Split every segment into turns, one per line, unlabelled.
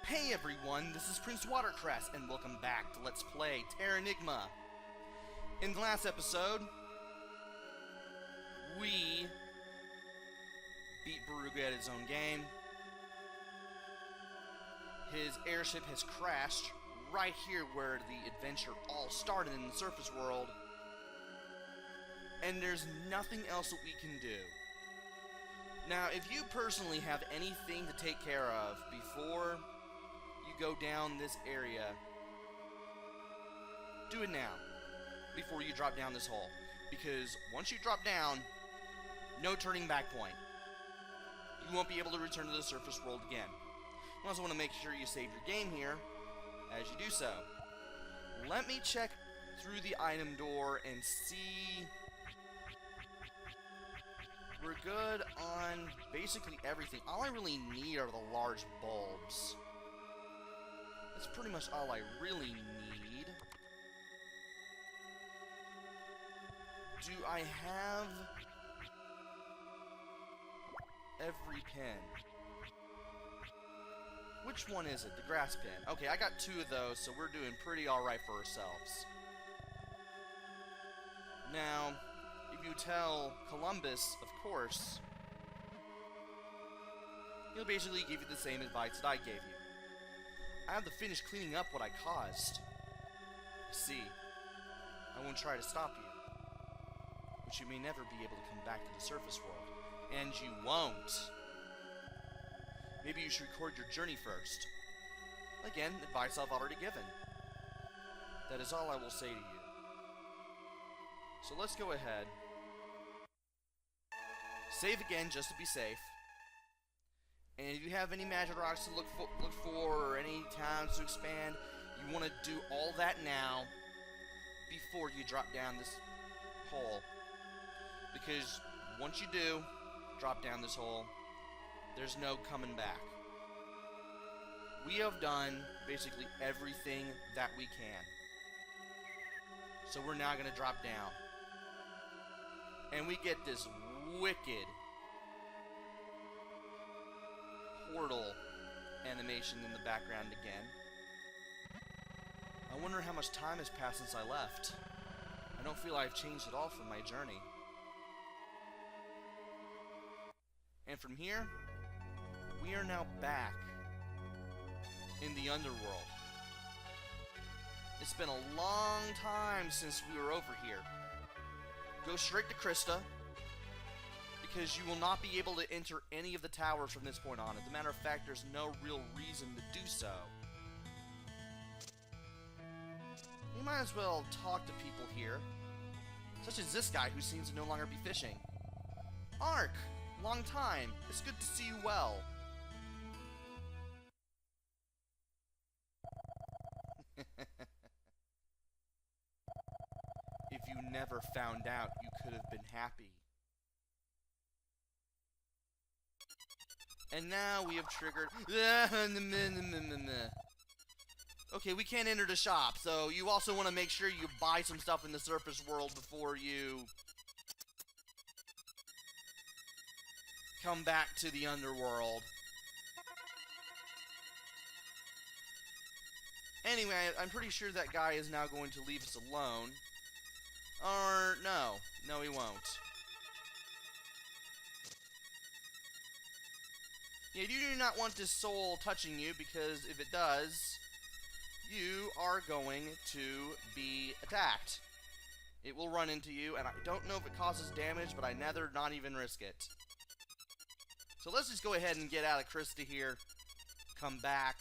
Hey everyone, this is PrinceWatercress, and welcome back to Let's Play Terranigma. In the last episode, we beat Baruga at his own game. His airship has crashed right here where the adventure all started in the surface world. And there's nothing else that we can do. Now, if you personally have anything to take care of before you go down this area, do it now, before you drop down this hole. Because once you drop down, no turning back point. You won't be able to return to the surface world again. You also want to make sure you save your game here as you do so. Let me check through the item door and see. We're good on basically everything. All I really need are the large bulbs. That's pretty much all I really need. Do I have every pin? Which one is it? The grass pin. Okay, I got 2 of those, so we're doing pretty alright for ourselves. Now, if you tell Columbus, of course, he'll basically give you the same advice that I gave you. I have to finish cleaning up what I caused. You see, I won't try to stop you, but you may never be able to come back to the surface world. And you won't. Maybe you should record your journey first. Again, advice I've already given. That is all I will say to you. So let's go ahead. Save again, just to be safe. And if you have any magic rocks to look for, or any towns to expand, you want to do all that now before you drop down this hole. Because once you do drop down this hole, there's no coming back. We have done basically everything that we can. So we're now going to drop down. And we get this wicked portal animation in the background again. I wonder how much time has passed since I left. I don't feel I've changed at all from my journey. And from here, we are now back in the underworld. It's been a long time since we were over here. Go straight to Krista, because you will not be able to enter any of the towers from this point on. As a matter of fact, there's no real reason to do so. You might as well talk to people here, such as this guy who seems to no longer be fishing. Ark! Long time. It's good to see you well. If you never found out, you could have been happy. And now we have triggered... Okay, we can't enter the shop, so you also want to make sure you buy some stuff in the surface world before you come back to the underworld. Anyway, I'm pretty sure that guy is now going to leave us alone. Or, no. No, he won't. Yeah, you do not want this soul touching you, because if it does, you are going to be attacked. It will run into you, and I don't know if it causes damage, but I'd rather not even risk it. So let's just go ahead and get out of Krista here, come back,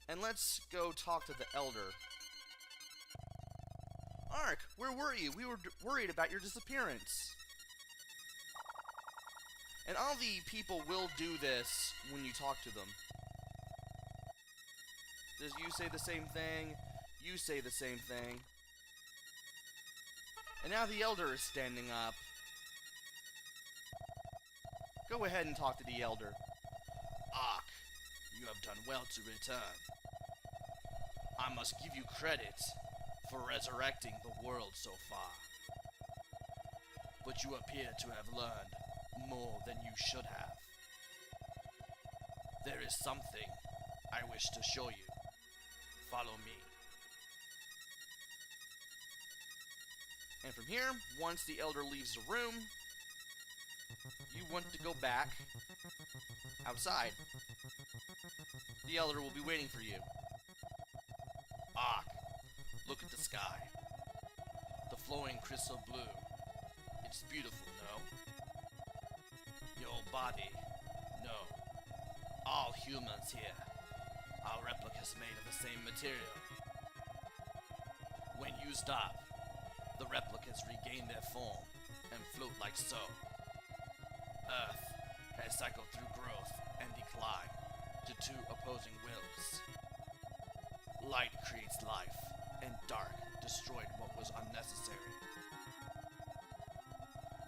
and let's go talk to the Elder. Ark, where were you? We were worried about your disappearance. And all the people will do this when you talk to them. Does you say the same thing? You say the same thing. And now the Elder is standing up. Go ahead and talk to the Elder. Ark, you have done well to return. I must give you credit for resurrecting the world so far. But you appear to have learned more than you should have. There is something I wish to show you. Follow me. And from here, once the elder leaves the room, you want to go back outside. The elder will be waiting for you. Ah, look at the sky. The flowing crystal blue. It's beautiful, no? Your body, no. All humans here are replicas made of the same material. When used up, the replicas regain their form and float like so. Earth has cycled through growth and decline to two opposing wills. Light creates life, and dark destroyed what was unnecessary.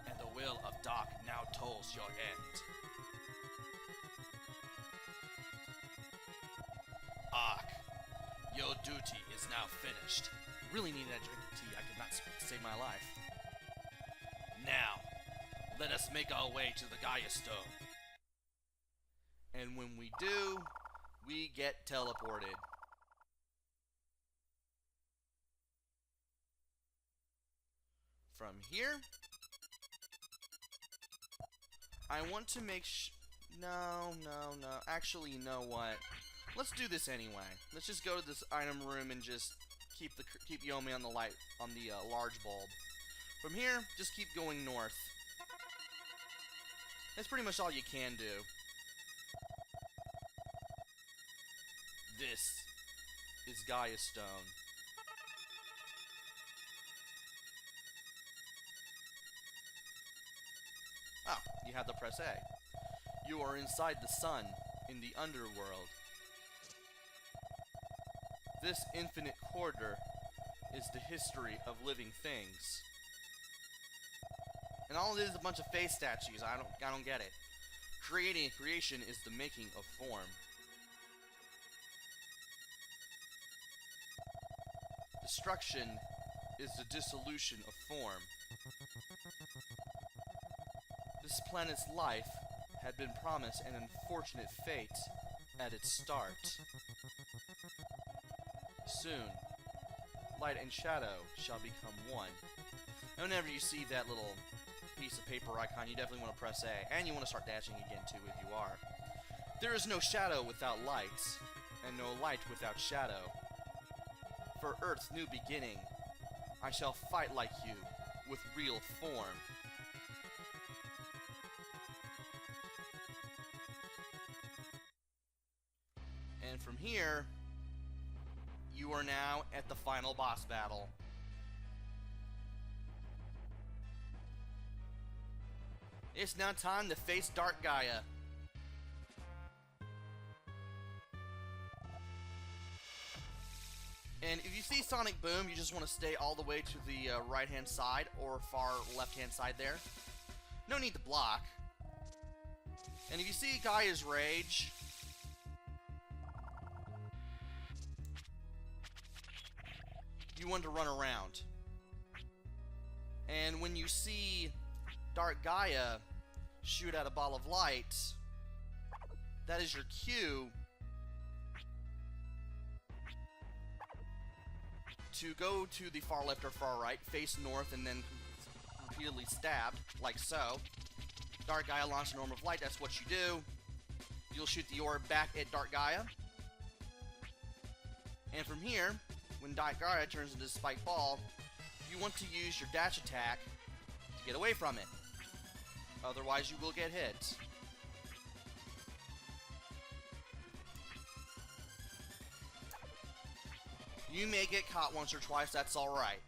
And the will of dark now tolls your end. Ark, your duty is now finished. Really needed that drink of tea. I could not save my life. Now, let us make our way to the Gaia stone. And when we do, we get teleported. From here, I want to make no. Actually, you know what? Let's do this anyway. Let's just go to this item room and just keep Yomi on the large bulb. From here, just keep going north. That's pretty much all you can do. This is Gaia Stone. Oh, you have to press A. You are inside the sun, in the underworld. This infinite corridor is the history of living things. And all it is a bunch of face statues. I don't get it. Creation is the making of form. Destruction is the dissolution of form. This planet's life had been promised an unfortunate fate at its start. Soon, light and shadow shall become one. And whenever you see that little piece of paper icon, you definitely want to press A. And you want to start dashing again too if you are. There is no shadow without light, and no light without shadow. For Earth's new beginning, I shall fight like you, with real form. And from here, you are now at the final boss battle. It's now time to face Dark Gaia. And if you see Sonic Boom, you just want to stay all the way to the right-hand side or far left-hand side there. No need to block. And if you see Gaia's Rage, you want to run around. And when you see Dark Gaia shoot out a ball of light, that is your cue to go to the far left or far right, face north, and then repeatedly stabbed, like so. Dark Gaia launches an orb of light, that's what you do. You'll shoot the orb back at Dark Gaia. And from here, when Dark Gaia turns into a spiked ball, you want to use your dash attack to get away from it. Otherwise, you will get hit. You may get caught once or twice, that's alright.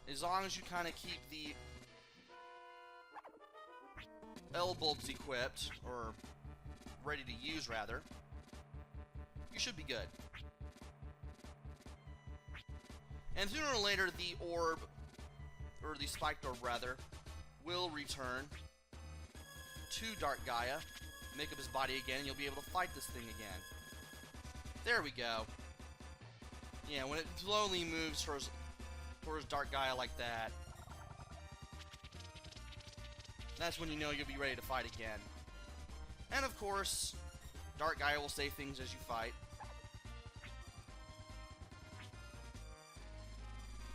As long as you kind of keep the L-bulbs equipped, or ready to use rather, you should be good. And sooner or later, the orb, or the spiked orb rather, will return to Dark Gaia, make up his body again, and you'll be able to fight this thing again. There we go. Yeah, when it slowly moves towards Dark Gaia like that, that's when you know you'll be ready to fight again. And And of course, Dark Gaia will say things as you fight.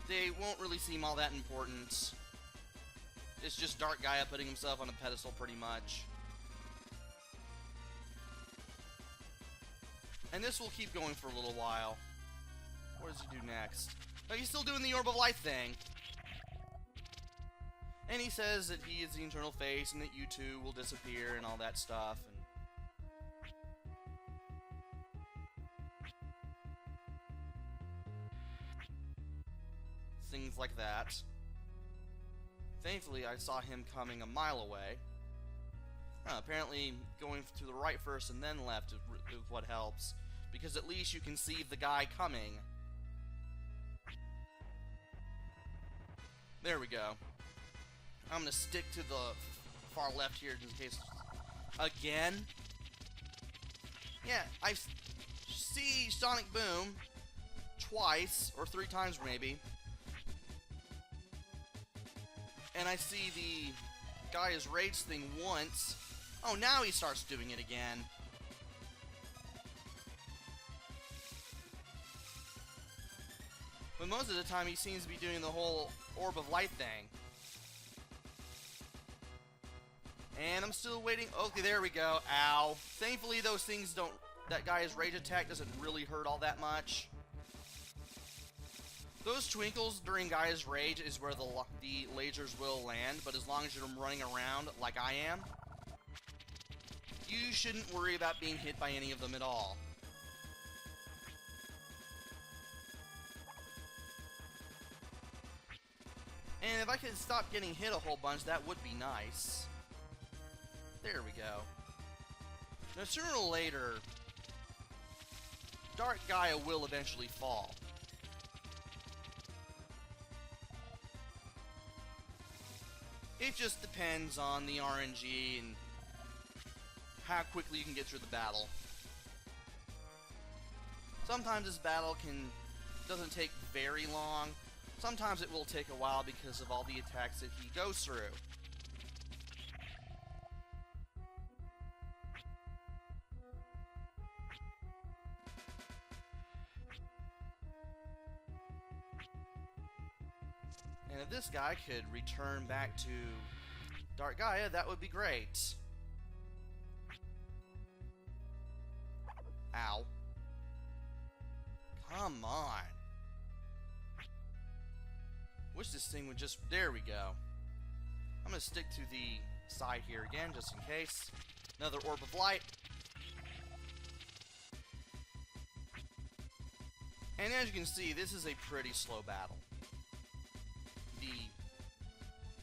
They won't really seem all that important. It's just Dark Gaia putting himself on a pedestal pretty much. And this will keep going for a little while. What does he do next? Oh, he's still doing the Orb of Light thing. And he says that he is the internal face and that you two will disappear and all that stuff. And things like that. Thankfully, I saw him coming a mile away. Apparently, going to the right first and then left is what helps. Because at least you can see the guy coming. There we go. I'm gonna stick to the far left here just in case. Again? Yeah, I see Sonic Boom twice, or 3 times maybe. And I see the Gaia's Rage thing once. Oh, now he starts doing it again. But most of the time he seems to be doing the whole Orb of Light thing. And I'm still waiting. Okay, there we go. Ow. Thankfully those things don't... That Gaia's Rage attack doesn't really hurt all that much. Those twinkles during Gaia's Rage is where the lasers will land, but as long as you're running around like I am, you shouldn't worry about being hit by any of them at all. And if I could stop getting hit a whole bunch, that would be nice. There we go. Now, sooner or later, Dark Gaia will eventually fall. It just depends on the RNG and how quickly you can get through the battle. Sometimes this battle doesn't take very long. Sometimes it will take a while because of all the attacks that he goes through. And if this guy could return back to Dark Gaia, that would be great. Ow. Come on. Wish this thing would just... There we go. I'm going to stick to the side here again, just in case. Another Orb of Light. And as you can see, this is a pretty slow battle. The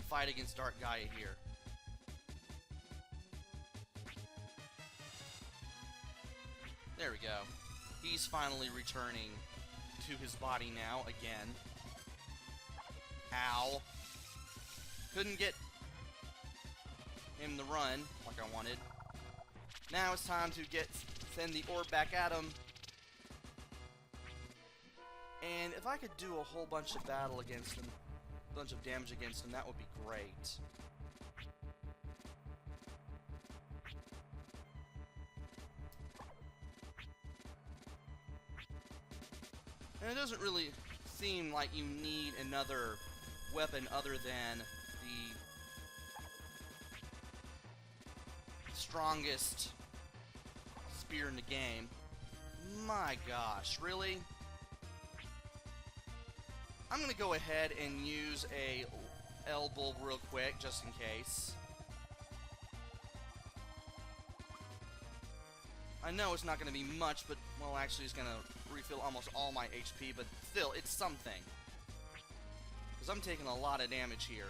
fight against Dark Gaia here. There we go. He's finally returning to his body now, again. Ow. Couldn't get him to run like I wanted. Now it's time to send the orb back at him. And if I could do a whole bunch of battle against him, a bunch of damage against him, that would be great. And it doesn't really seem like you need another weapon other than the strongest spear in the game. My gosh, really? I'm gonna go ahead and use a L-bulb real quick, just in case. I know it's not gonna be much, but, well, actually it's gonna refill almost all my HP, but still, it's something. Because I'm taking a lot of damage here.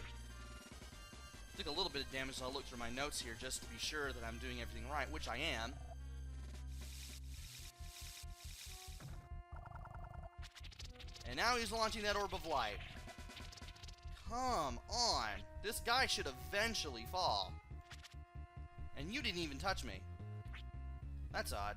Took a little bit of damage, so I'll look through my notes here just to be sure that I'm doing everything right, which I am. And now he's launching that Orb of Light. Come on. This guy should eventually fall. And you didn't even touch me. That's odd.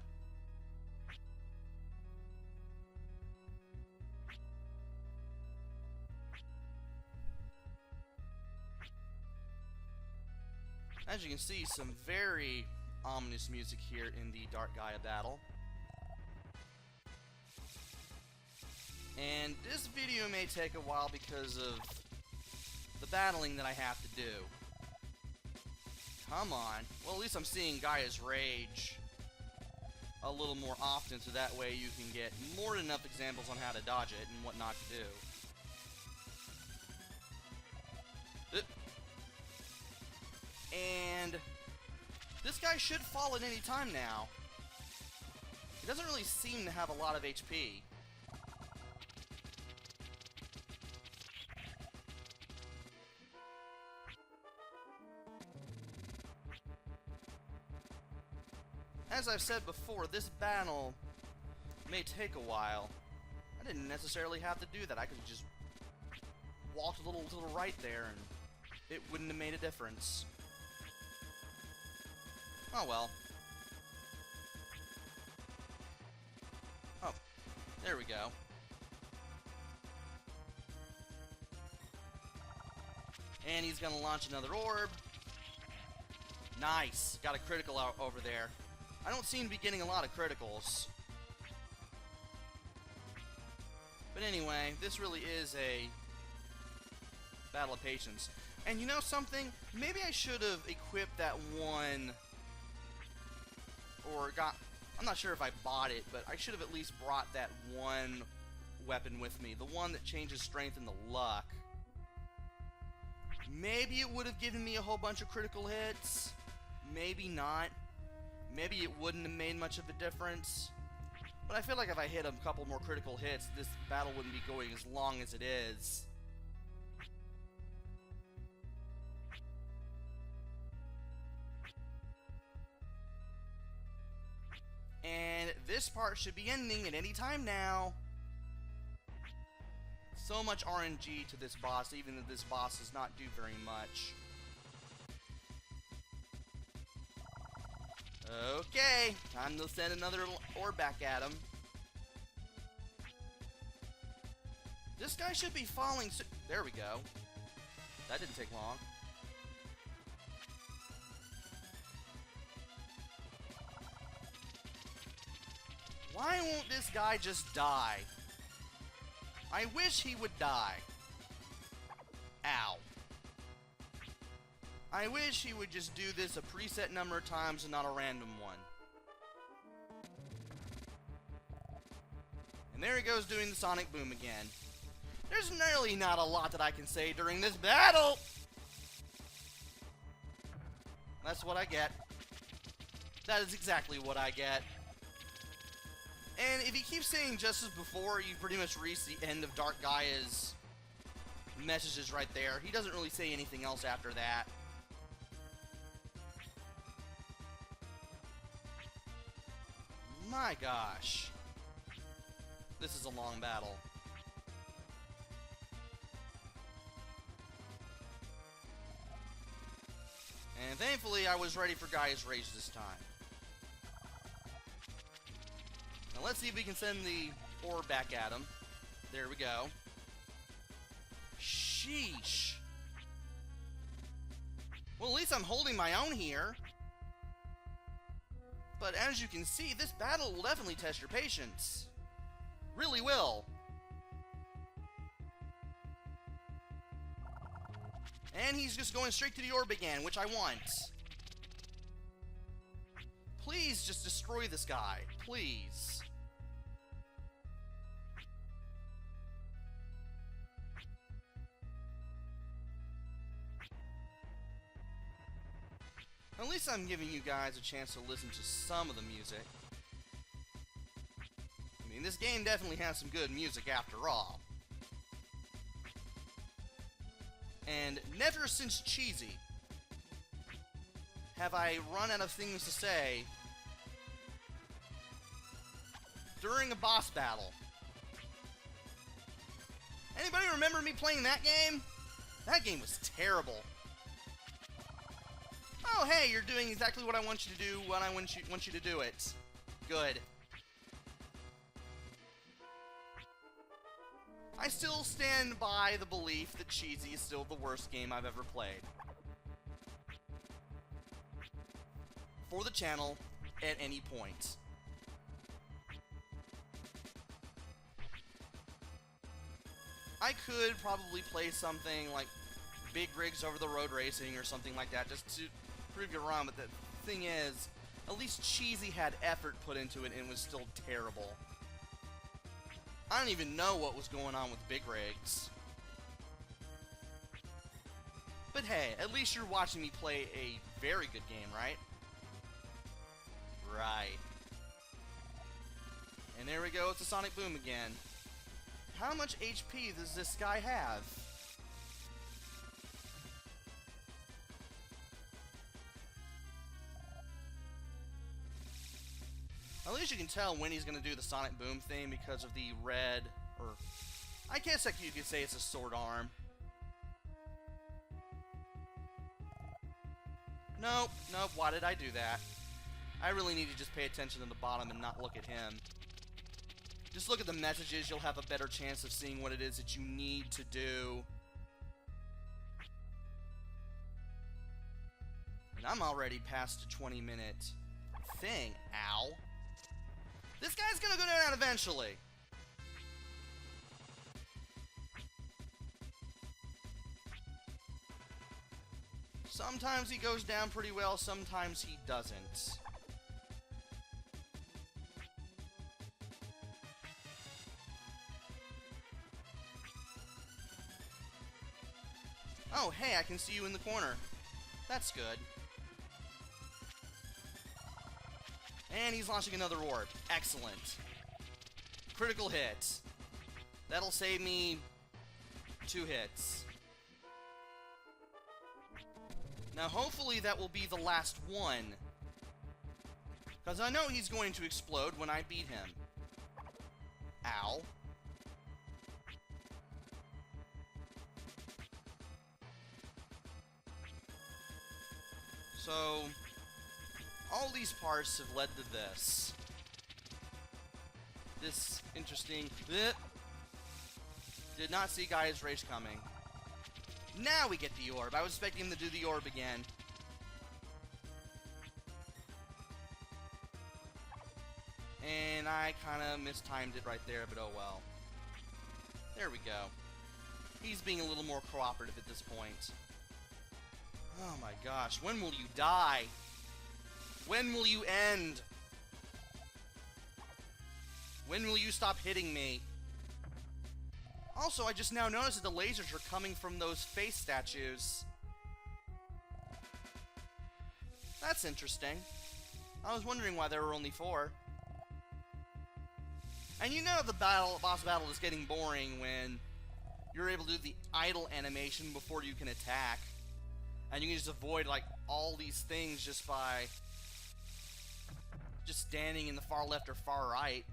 As you can see, some very ominous music here in the Dark Gaia battle. And this video may take a while because of the battling that I have to do. Come on. Well, at least I'm seeing Gaia's rage a little more often, so that way you can get more than enough examples on how to dodge it and what not to do. And this guy should fall at any time now. He doesn't really seem to have a lot of HP. As I've said before, this battle may take a while. I didn't necessarily have to do that. I could have just walked a little to the right there and it wouldn't have made a difference. Oh well. Oh, there we go. And he's gonna launch another orb. Nice. Got a critical out over there. I don't seem to be getting a lot of criticals. But anyway, this really is a battle of patience. And you know something? Maybe I should have equipped that one, or got, I'm not sure if I bought it, but I should have at least brought that one weapon with me. The one that changes strength into luck. Maybe it would have given me a whole bunch of critical hits. Maybe not. Maybe it wouldn't have made much of a difference. But I feel like if I hit a couple more critical hits, this battle wouldn't be going as long as it is. And this part should be ending at any time now. So much RNG to this boss, even though this boss does not do very much. Okay, time to send another orb back at him. This guy should be falling soon. There we go. That didn't take long. Why won't this guy just die? I wish he would die. Ow. I wish he would just do this a preset number of times and not a random one. And there he goes doing the sonic boom again. There's really not a lot that I can say during this battle! That's what I get. That is exactly what I get. And if he keeps saying just as before, you pretty much reach the end of Dark Gaia's messages right there. He doesn't really say anything else after that. My gosh. This is a long battle. And thankfully, I was ready for Gaia's Rage this time. Now let's see if we can send the orb back at him. There we go. Sheesh. Well, at least I'm holding my own here. But as you can see, this battle will definitely test your patience. Really will. And he's just going straight to the orb again, which I want. Please just destroy this guy. Please. At least I'm giving you guys a chance to listen to some of the music. I mean, this game definitely has some good music after all. And never since Cheesy have I run out of things to say during a boss battle. Anybody remember me playing that game? That game was terrible. Oh, hey, you're doing exactly what I want you to do when I want you to do it. Good. I still stand by the belief that Cheesy is still the worst game I've ever played. for the channel at any point. I could probably play something like Big Rigs Over the Road Racing or something like that just to prove you wrong, but the thing is, at least Cheesy had effort put into it and it was still terrible. I don't even know what was going on with Big Rigs. But hey, at least you're watching me play a very good game, right? Right. And there we go, it's a Sonic Boom again. How much HP does this guy have? At least you can tell when he's going to do the Sonic Boom thing because of the red, or I guess you could say it's a sword arm. Nope, nope, why did I do that? I really need to just pay attention to the bottom and not look at him. Just look at the messages, you'll have a better chance of seeing what it is that you need to do. And I'm already past the 20-minute thing. Ow. This guy's gonna go down eventually. Sometimes he goes down pretty well, sometimes he doesn't. Oh, hey, I can see you in the corner. That's good. And he's launching another orb. Excellent. Critical hit. That'll save me 2 hits. Now, hopefully that will be the last one. Because I know he's going to explode when I beat him. Ow. So, all these parts have led to this. This interesting... Did not see Gaia's Rage coming. Now we get the orb. I was expecting him to do the orb again. And I kind of mistimed it right there, but oh well. There we go. He's being a little more cooperative at this point. Oh my gosh, when will you die? When will you end? When will you stop hitting me? Also, I just now noticed that the lasers are coming from those face statues. That's interesting. I was wondering why there were only 4. And you know the boss battle is getting boring when you're able to do the idle animation before you can attack. And you can just avoid, like, all these things just by just standing in the far left or far right.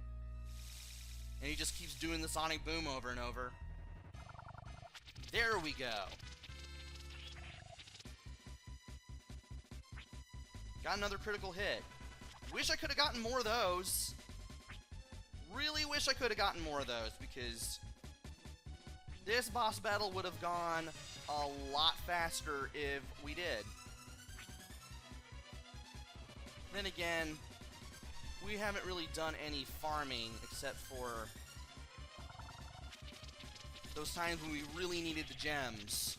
And he just keeps doing the Sonic Boom over and over. There we go. Got another critical hit. Wish I could have gotten more of those. Really wish I could have gotten more of those, because this boss battle would have gone a lot faster if we did. Then again, we haven't really done any farming except for those times when we really needed the gems.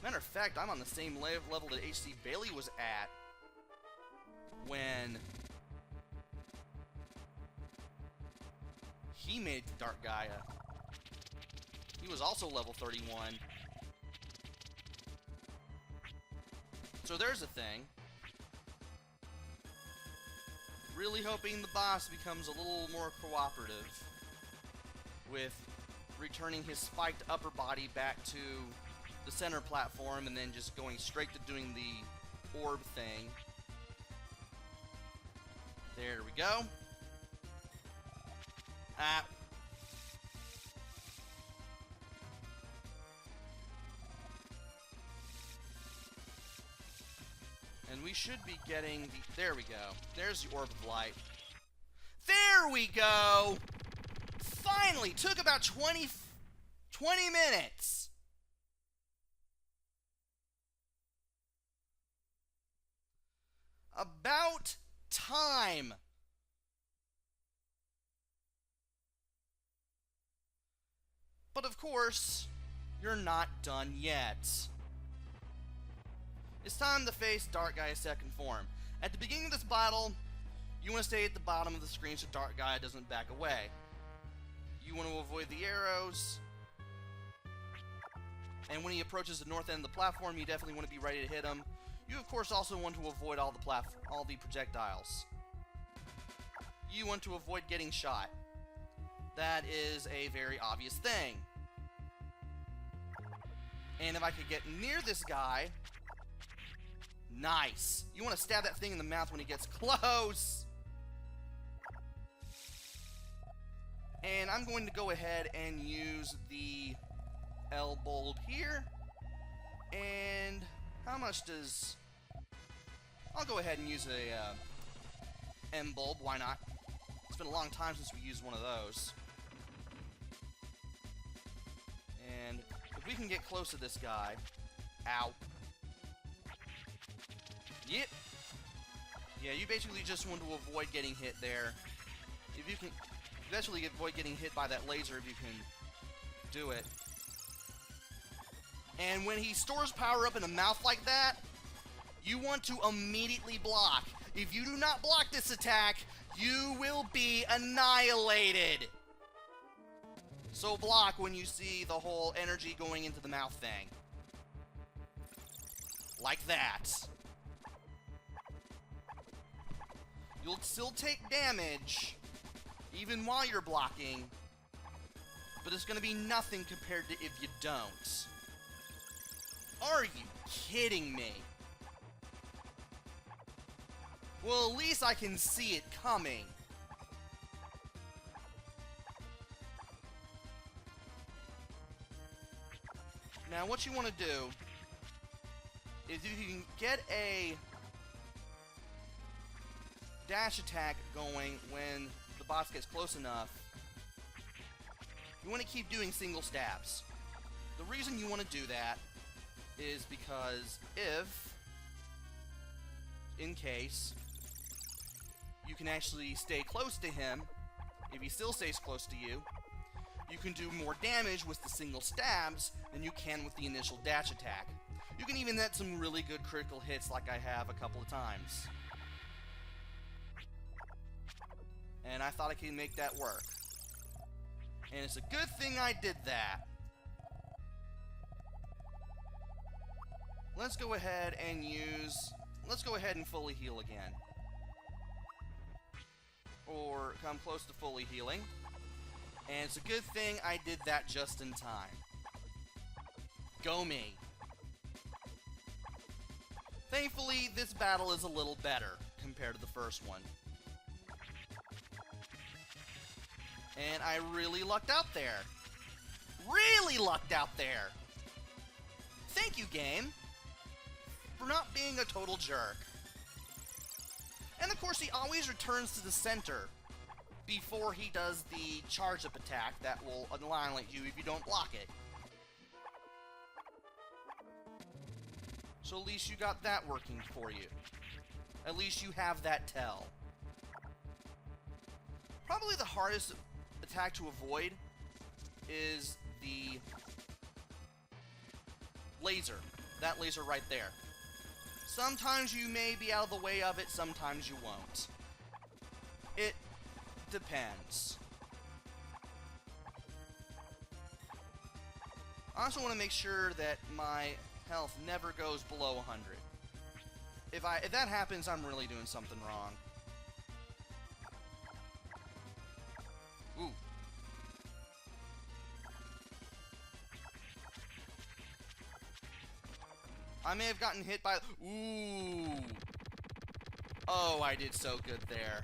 Matter of fact, I'm on the same level that H.C. Bailey was at when he made the Dark Gaia. He was also level 31. So there's a thing. Really hoping the boss becomes a little more cooperative with returning his spiked upper body back to the center platform and then just going straight to doing the orb thing. There we go. Ah. And we should be getting the... There we go. There's the Orb of Light. There we go! Finally! Took about 20 minutes! About time! But of course, you're not done yet. It's time to face Dark Gaia's second form. At the beginning of this battle, you want to stay at the bottom of the screen so Dark Gaia doesn't back away. You want to avoid the arrows. And when he approaches the north end of the platform, you definitely want to be ready to hit him. You, of course, also want to avoid all the projectiles. You want to avoid getting shot. That is a very obvious thing. And if I could get near this guy... Nice! You want to stab that thing in the mouth when he gets close! And I'm going to go ahead and use the L-bulb here. And how much does... I'll go ahead and use a M-bulb, why not? It's been a long time since we used one of those. And if we can get close to this guy... Ow. Yep. Yeah, you basically just want to avoid getting hit there. If you can... Eventually avoid getting hit by that laser if you can do it. And when he stores power up in a mouth like that, you want to immediately block. If you do not block this attack, you will be annihilated. So block when you see the whole energy going into the mouth thing. Like that. You'll still take damage, even while you're blocking, but it's going to be nothing compared to if you don't. Are you kidding me? Well, at least I can see it coming. Now, what you want to do is you can get a dash attack going when the boss gets close enough. You want to keep doing single stabs. The reason you want to do that is because if, in case, you can actually stay close to him, if he still stays close to you, you can do more damage with the single stabs than you can with the initial dash attack. You can even get some really good critical hits like I have a couple of times. And I thought I could make that work. And it's a good thing I did that. Let's go ahead and fully heal again. Or come close to fully healing. And it's a good thing I did that just in time. Go me. Thankfully, this battle is a little better compared to the first one. And I really lucked out there. Really lucked out there. Thank you, game, for not being a total jerk. And of course, he always returns to the center before he does the charge-up attack that will annihilate you if you don't block it. So at least you got that working for you. At least you have that tell. Probably the hardest attack to avoid is the laser. That laser right there. Sometimes you may be out of the way of it, sometimes you won't. It depends. I also want to make sure that my health never goes below 100. If that happens, I'm really doing something wrong. Ooh. I may have gotten hit by... Ooh. Oh, I did so good there.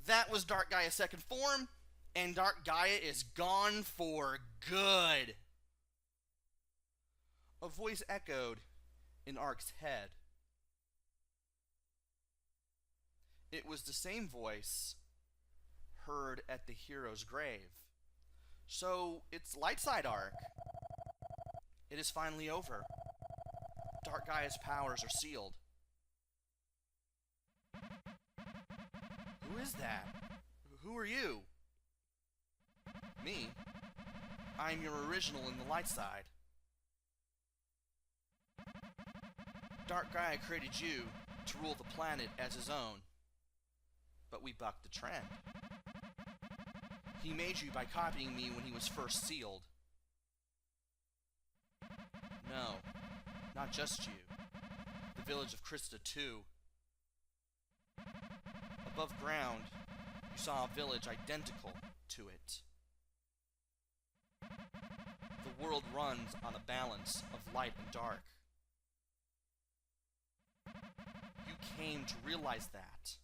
That was Dark Gaia's second form, and Dark Gaia is gone for good. A voice echoed in Ark's head. It was the same voice heard at the hero's grave. So, it's light side Ark. It is finally over. Dark Gaia's powers are sealed. is that? Who are you? Me? I'm your original in the light side. Dark Gaia created you to rule the planet as his own. But we bucked the trend. He made you by copying me when he was first sealed. No, not just you. The village of Krista too. Above ground, you saw a village identical to it. The world runs on a balance of light and dark. You came to realize that.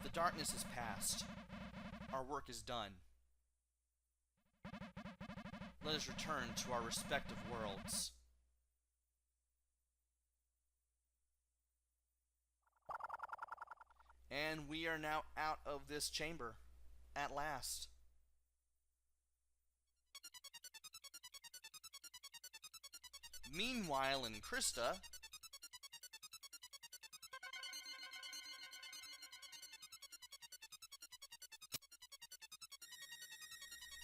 The darkness is past. Our work is done. Let us return to our respective worlds. And we are now out of this chamber. At last. Meanwhile, in Krista,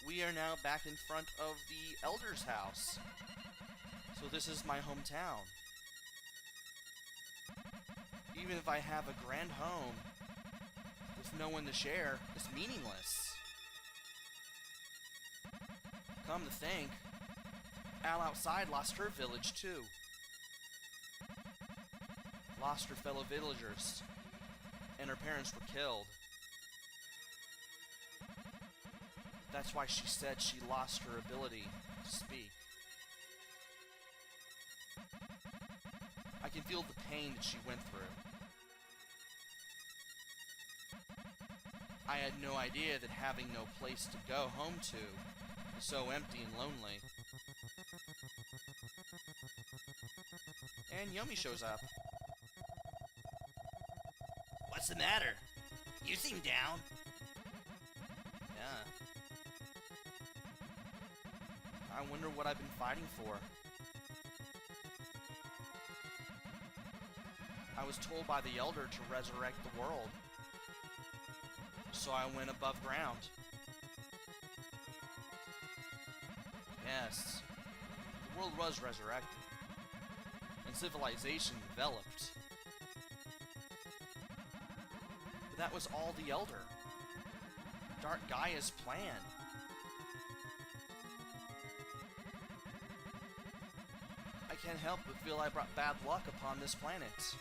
we are now back in front of the Elder's house. So this is my hometown. Even if I have a grand home with no one to share, it's meaningless. Come to think, Al outside lost her village too. Lost her fellow villagers, and her parents were killed. That's why she said she lost her ability to speak. I can feel the pain that she went through. I had no idea that having no place to go home to was so empty and lonely. And Yomi shows up.
What's the matter? You seem down.
Yeah. I wonder what I've been fighting for. I was told by the Elder to resurrect the world. So I went above ground. Yes. The world was resurrected. And civilization developed. But that was all the Elder. Dark Gaia's plan. I can't help but feel I brought bad luck upon this planet.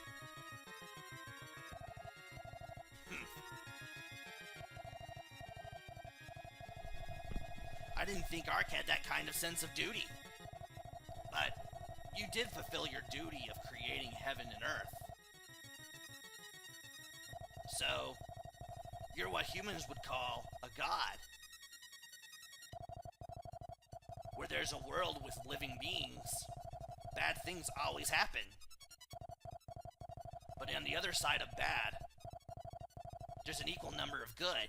I didn't think Ark had that kind of sense of duty. But you did fulfill your duty of creating heaven and earth. So, you're what humans would call a god. Where there's a world with living beings, bad things always happen. But on the other side of bad, there's an equal number of good.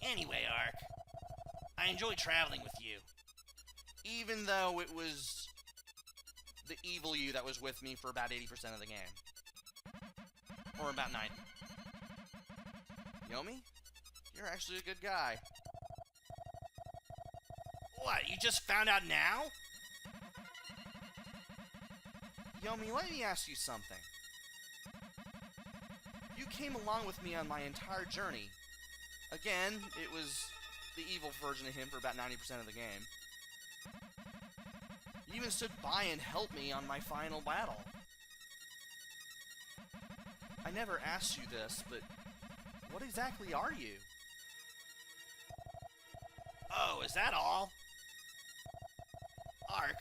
Anyway, Ark, I enjoy traveling with you.
Even though it was the evil you that was with me for about 80% of the game. Or about 90. Yomi? You're actually a good guy.
What, you just found out now?
Yomi, let me ask you something. You came along with me on my entire journey. Again, it was the evil version of him for about 90% of the game. You even stood by and helped me on my final battle. I never asked you this, but what exactly are you?
Oh, is that all? Ark,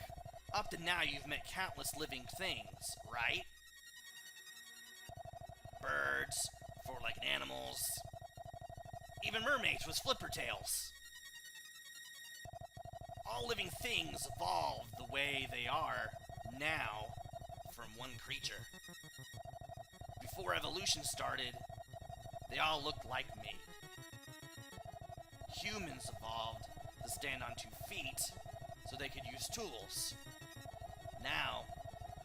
up to now you've met countless living things, right? Birds, four-legged animals, even mermaids with flipper tails. All living things evolved the way they are now from one creature. Before evolution started, they all looked like me. Humans evolved to stand on 2 feet so they could use tools. Now,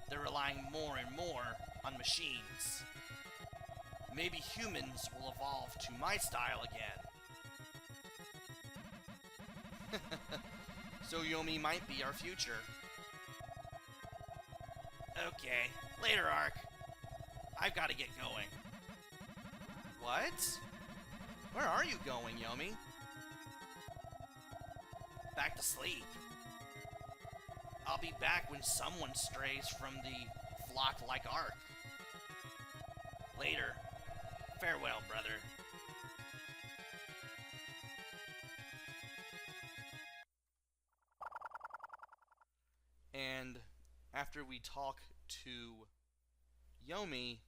they're relying more and more on machines. maybe humans will evolve to my style again.
So Yomi might be our future.
Okay, later, Ark. I've got to get going.
What? Where are you going, Yomi?
Back to sleep. I'll be back when someone strays from the flock like Ark. Later. Farewell, brother.
And after we talk to Yomi,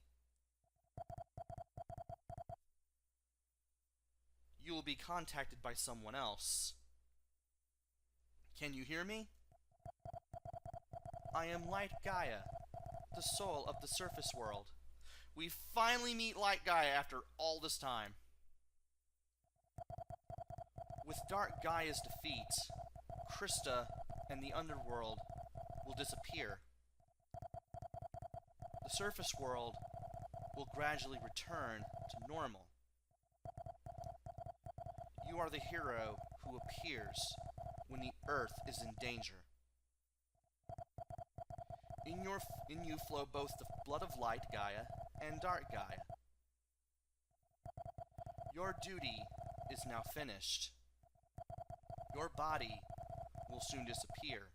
you will be contacted by someone else. Can you hear me? I am Light Gaia, the soul of the surface world. We finally meet Light Gaia after all this time. With Dark Gaia's defeat, Krista and the underworld will disappear. The surface world will gradually return to normal. You are the hero who appears when the Earth is in danger. In you flow both the blood of Light Gaia and Dark Gaia. Your duty is now finished. Your body will soon disappear.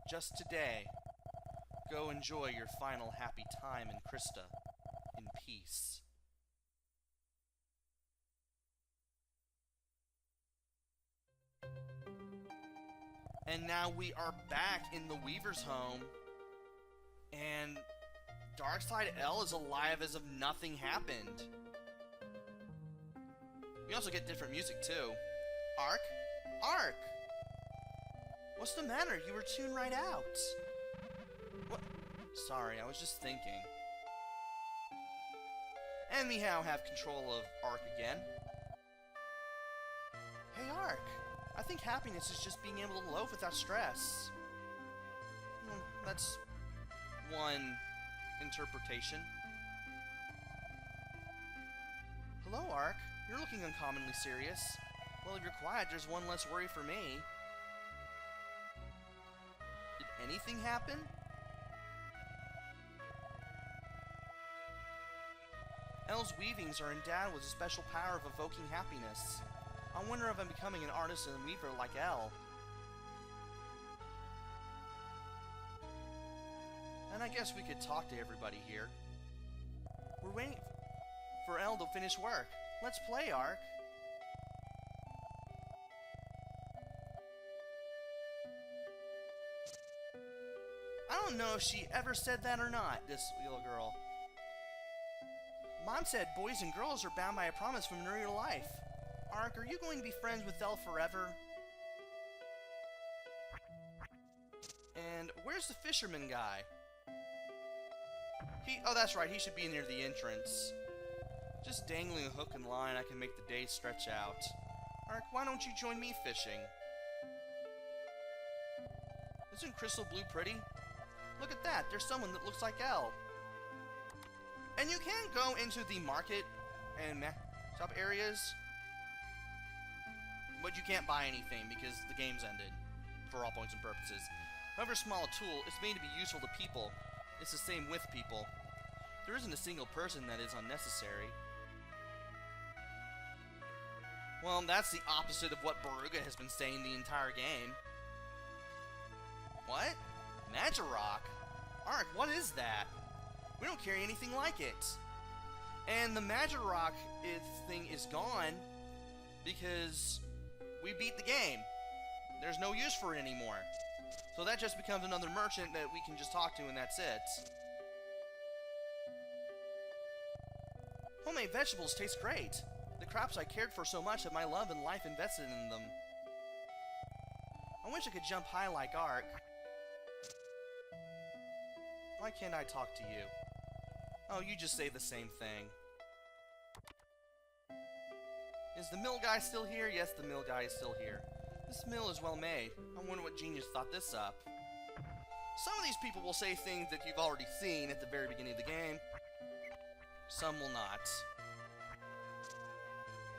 Just today, go enjoy your final happy time in Krista, in peace. And now we are back in the Weaver's home, and Darkside L is alive as if nothing happened. We also get different music too. Ark? Ark! What's the matter? You were tuned right out. What? Sorry, I was just thinking. And we now have control of Ark again. Hey Ark, I think happiness is just being able to loaf without stress. That's one interpretation. Hello Ark, you're looking uncommonly serious. Well, if you're quiet, there's one less worry for me. Did anything happen? Elle's weavings are endowed with a special power of evoking happiness. I wonder if I'm becoming an artist and weaver like Elle. And I guess we could talk to everybody here. We're waiting for Elle to finish work. Let's play, Ark. I don't know if she ever said that or not, this little girl. Mom said boys and girls are bound by a promise from real life. Ark, are you going to be friends with Elle forever? And where's the fisherman guy? Oh, that's right, he should be near the entrance. Just dangling a hook and line, I can make the day stretch out. Ark, why don't you join me fishing? Isn't crystal blue pretty? Look at that, there's someone that looks like Elle. And you can go into the market and shop areas, but you can't buy anything because the game's ended, for all points and purposes. However small a tool, it's made to be useful to people. It's the same with people. There isn't a single person that is unnecessary. Well, that's the opposite of what Baruga has been saying the entire game. What? Magirock? Ark, what is that? We don't carry anything like it. And the Magirock thing is gone because we beat the game. There's no use for it anymore. So that just becomes another merchant that we can just talk to and that's it. Homemade vegetables taste great. The crops I cared for so much have my love and life invested in them. I wish I could jump high like Ark. Why can't I talk to you? Oh, you just say the same thing. Is the mill guy still here? Yes, the mill guy is still here. This mill is well made. I wonder what genius thought this up. Some of these people will say things that you've already seen at the very beginning of the game. some will not.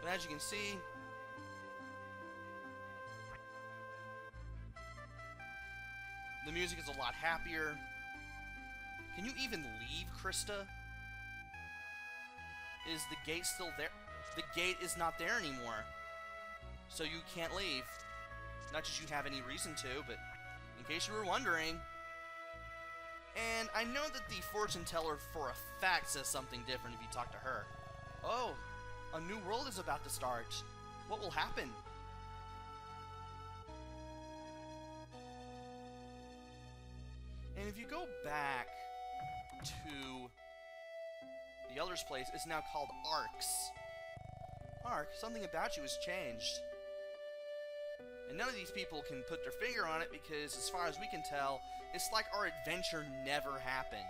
But as you can see, the music is a lot happier. Can you even leave, Krista? Is the gate still there? The gate is not there anymore. So you can't leave. Not that you have any reason to, but in case you were wondering. And I know that the fortune teller for a fact says something different if you talk to her. Oh, a new world is about to start. What will happen? And if you go back to the Elder's place, it's now called Ark's. Ark, something about you has changed. And none of these people can put their finger on it because, as far as we can tell, it's like our adventure never happened.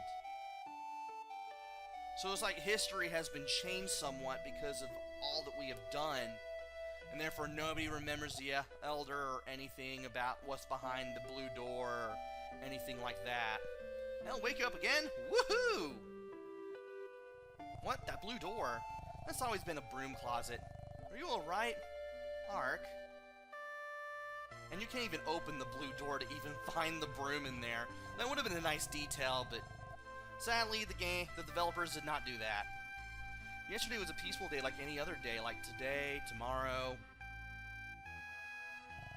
So it's like history has been changed somewhat because of all that we have done. And therefore nobody remembers the Elder or anything about what's behind the blue door or anything like that. I'll wake you up again? Woohoo! What? That blue door? That's always been a broom closet. Are you alright, Ark? And you can't even open the blue door to even find the broom in there. That would have been a nice detail, but sadly the developers did not do that. Yesterday was a peaceful day like any other day, like today, tomorrow.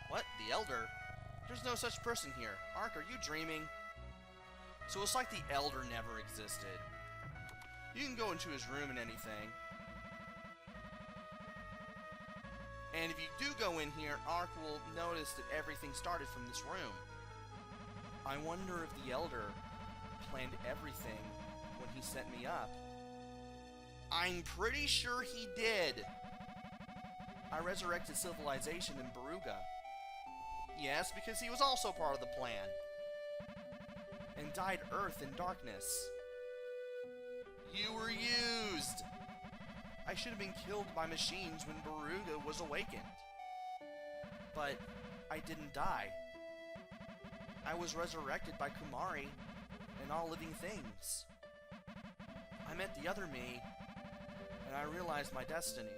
What? The Elder? There's no such person here. Ark, are you dreaming? So it's like the Elder never existed. You can go into his room and anything. And if you do go in here, Ark will notice that everything started from this room. I wonder if the Elder planned everything when he set me up. I'm pretty sure he did. I resurrected civilization in Baruga. Yes, because he was also part of the plan. And dyed Earth in darkness. You were used! I should have been killed by machines when Baruga was awakened. But I didn't die. I was resurrected by Kumari and all living things. I met the other me, and I realized my destiny.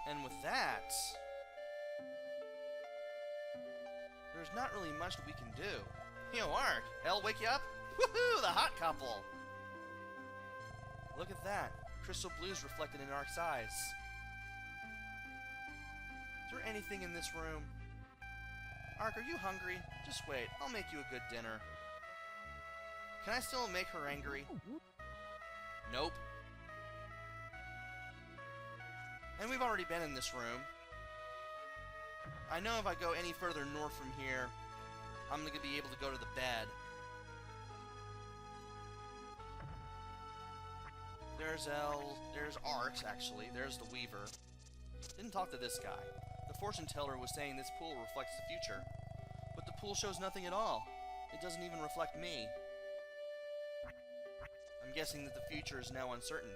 And with that, there's not really much that we can do. Yo, Ark, I'll wake you up? Woohoo, the hot couple! Look at that. Crystal blues reflected in Ark's eyes. Is there anything in this room? Ark, are you hungry? Just wait, I'll make you a good dinner. Can I still make her angry? Nope. And we've already been in this room. I know if I go any further north from here, I'm going to be able to go to the bed. There's Ark's, actually. There's the Weaver. Didn't talk to this guy. The fortune teller was saying this pool reflects the future. But the pool shows nothing at all. It doesn't even reflect me. I'm guessing that the future is now uncertain.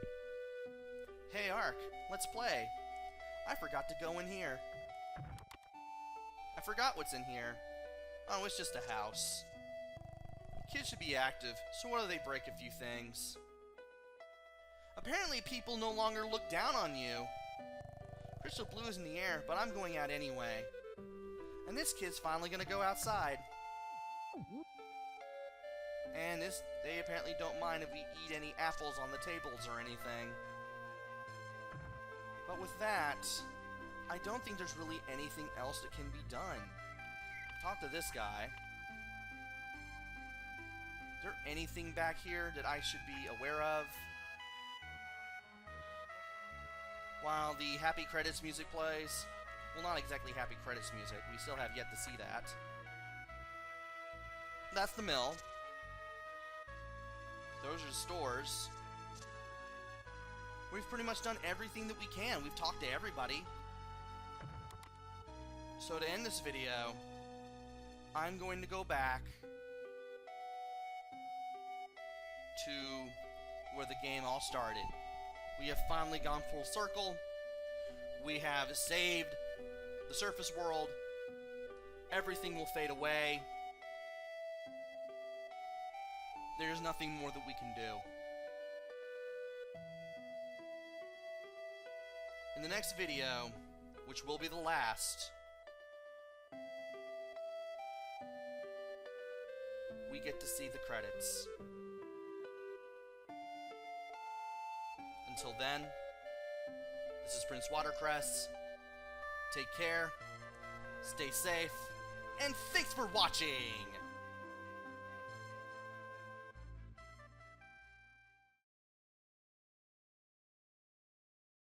Hey, Ark, let's play. I forgot to go in here. I forgot what's in here. Oh, it's just a house. Kids should be active, so what do they break a few things? Apparently people no longer look down on you. Crystal blue is in the air, but I'm going out anyway. And this kid's finally gonna go outside. And they apparently don't mind if we eat any apples on the tables or anything. But with that, I don't think there's really anything else that can be done. Talk to this guy. Is there anything back here that I should be aware of? While the happy credits music plays. Well, not exactly happy credits music. We still have yet to see that. That's the mill. Those are the stores. We've pretty much done everything that we can. We've talked to everybody. So to end this video, I'm going to go back to where the game all started. We have finally gone full circle. We have saved the surface world. Everything will fade away. There's nothing more that we can do. In the next video, which will be the last, we get to see the credits. Until then, this is PrinceWatercress. Take care, stay safe, and thanks for watching!